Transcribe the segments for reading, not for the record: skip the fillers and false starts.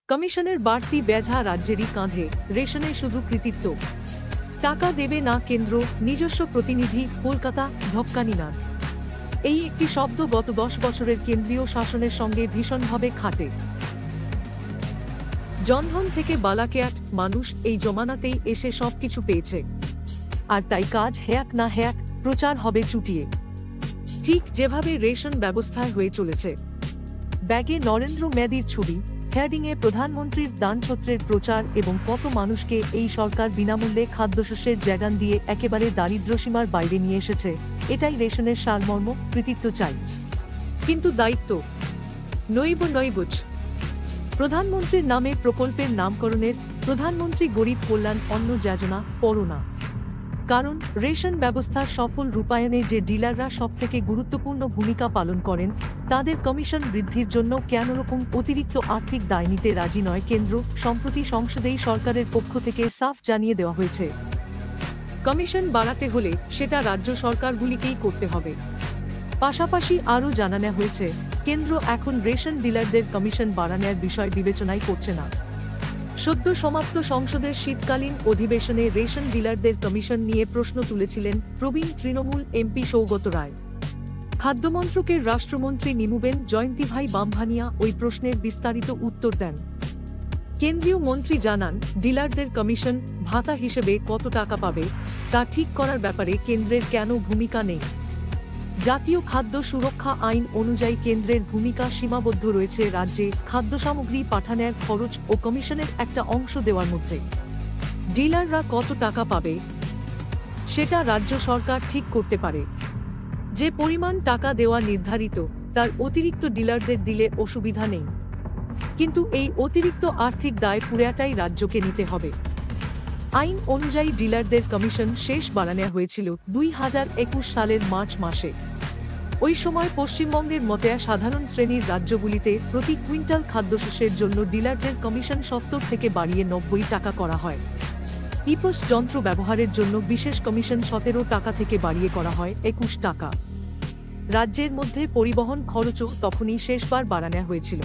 কমিশনের বাড়তি বোঝা রাজ্যেরই কাঁধে, রেশনে শুধু কৃতিত্ব। টাকা দেবে না কেন্দ্র, নিজস্ব প্রতিনিধি, কলকাতা, ঢক্কানি না। এই একটি শব্দ গত 10 বছরের কেন্দ্রীয় শাসনের সঙ্গে ভীষণভাবে খাটে। জনধন থেকে বালাকেয়াট, মানুষ এই জমানাতেই এসে সবকিছু পেয়েছে। আর তাই কাজ হ্যাক না হ্যাক, প্রচার হবে চুটিয়ে। ঠিক যেভাবে রেশন ব্যবস্থায় হয়ে চলেছে। ব্যাগে নরেন্দ্র মোদির ছবি, হেডিংয়ে প্রধানমন্ত্রীর দানছত্রের প্রচার এবং কত মানুষকে এই সরকার বিনামূল্যে খাদ্যশস্যের জাগান দিয়ে একেবারে দারিদ্র্যসীমার বাইরে নিয়ে এসেছে। এটাই রেশনের সারমর্ম। কৃতিত্ব চাই, কিন্তু দায়িত্ব নৈবুজ। প্রধানমন্ত্রীর নামে প্রকল্পের নামকরণের প্রধানমন্ত্রী গরিব কল্যাণ অন্ন যোজনা করোনা। কারণ রেশন ব্যবস্থার সফল রূপায়ণে যে ডিলাররা সবথেকে গুরুত্বপূর্ণ ভূমিকা পালন করেন, তাদের কমিশন বৃদ্ধির জন্য কেনরকম অতিরিক্ত আর্থিক দায় নিতে রাজি নয় কেন্দ্র। সম্প্রতি সংসদেই সরকারের পক্ষ থেকে সাফ জানিয়ে দেওয়া হয়েছে, কমিশন বাড়াতে হলে সেটা রাজ্য সরকারগুলিকেই করতে হবে। পাশাপাশি আরও জানানো হয়েছে, কেন্দ্র এখন রেশন ডিলারদের কমিশন বাড়ানোর বিষয় বিবেচনাই করছে না। সদ্য সমাপ্ত সংসদের শীতকালীন অধিবেশনে রেশন ডিলারদের কমিশন নিয়ে প্রশ্ন তুলেছিলেন প্রবীণ তৃণমূল এমপি সৌগত রায়। খাদ্যমন্ত্রকের রাষ্ট্রমন্ত্রী নিমুবেন জয়ন্তীভাই বামভানিয়া ওই প্রশ্নের বিস্তারিত উত্তর দেন। কেন্দ্রীয় মন্ত্রী জানান, ডিলারদের কমিশন ভাতা হিসেবে কত টাকা পাবে তা ঠিক করার ব্যাপারে কেন্দ্রের কেন ভূমিকা নেই। জাতীয় খাদ্য সুরক্ষা আইন অনুযায়ী কেন্দ্রের ভূমিকা সীমাবদ্ধ রয়েছে রাজ্যে খাদ্য সামগ্রী পাঠানোর খরচ ও কমিশনের একটা অংশ দেওয়ার মধ্যে। ডিলাররা কত টাকা পাবে সেটা রাজ্য সরকার ঠিক করতে পারে। যে পরিমাণ টাকা দেওয়া নির্ধারিত, তার অতিরিক্ত ডিলারদের দিলে অসুবিধা নেই, কিন্তু এই অতিরিক্ত আর্থিক দায় পুরোটাই রাজ্যকে নিতে হবে। আইন অনুযায়ী ডিলারদের কমিশন শেষ বাড়ানো হয়েছিল 2021 সালের মার্চ মাসে। ওই সময় পশ্চিমবঙ্গের মতো সাধারণ শ্রেণীর রাজ্যগুলিতে প্রতি কুইন্টাল খাদ্যশস্যের জন্য ডিলারদের কমিশন 70 থেকে বাড়িয়ে 90 টাকা করা হয়। ইপোস যন্ত্র ব্যবহারের জন্য বিশেষ কমিশন 17 টাকা থেকে বাড়িয়ে করা হয় 21 টাকা। রাজ্যের মধ্যে পরিবহন খরচও তখনই শেষবার বাড়ানো হয়েছিল।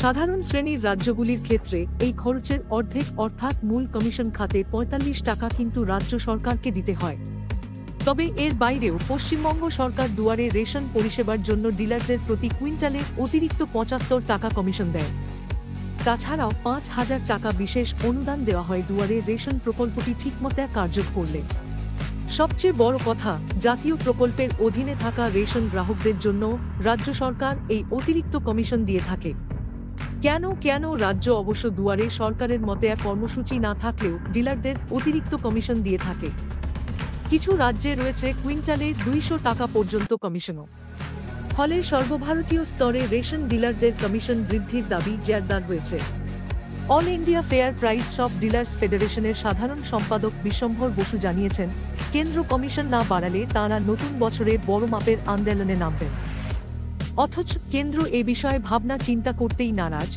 সাধারণ শ্রেণীর রাজ্যগুলির ক্ষেত্রে এই খরচের অর্ধেক অর্থাৎ মূল কমিশন খাতে 45 টাকা কিন্তু রাজ্য সরকারকে দিতে হয়। তবে এর বাইরেও পশ্চিমবঙ্গ সরকার দুয়ারে রেশন পরিষেবার জন্য ডিলারদের প্রতি কুইন্টালে অতিরিক্ত 75 টাকা কমিশন দেয়। তাছাড়াও 5,000 টাকা বিশেষ অনুদান দেওয়া হয় দুয়ারে রেশন প্রকল্পটি ঠিকমতো কার্যকর করলে। সবচেয়ে বড় কথা, জাতীয় প্রকল্পের অধীনে থাকা রেশন গ্রাহকদের জন্য রাজ্য সরকার এই অতিরিক্ত কমিশন দিয়ে থাকে। কেন রাজ্য অবশ্য দুয়ারে সরকারের মতে এক কর্মসূচি না থাকলেও ডিলারদের অতিরিক্ত কমিশন দিয়ে থাকে। কিছু রাজ্যে রয়েছে কুইন্টালে 200 টাকা পর্যন্ত কমিশনও। ফলে সর্বভারতীয় স্তরে রেশন ডিলারদের কমিশন বৃদ্ধির দাবি জোরদার হয়েছে। All India fair price of dealers ফেডারেশনের সাধারণ সম্পাদক বিশ্বম্ভর বসু জানিয়েছেন, কেন্দ্র কমিশন না বাড়ালে তাঁরা নতুন বছরে বড় মাপের আন্দোলনে নামবেন। অথচ কেন্দ্র এ বিষয়ে ভাবনা চিন্তা করতেই নারাজ।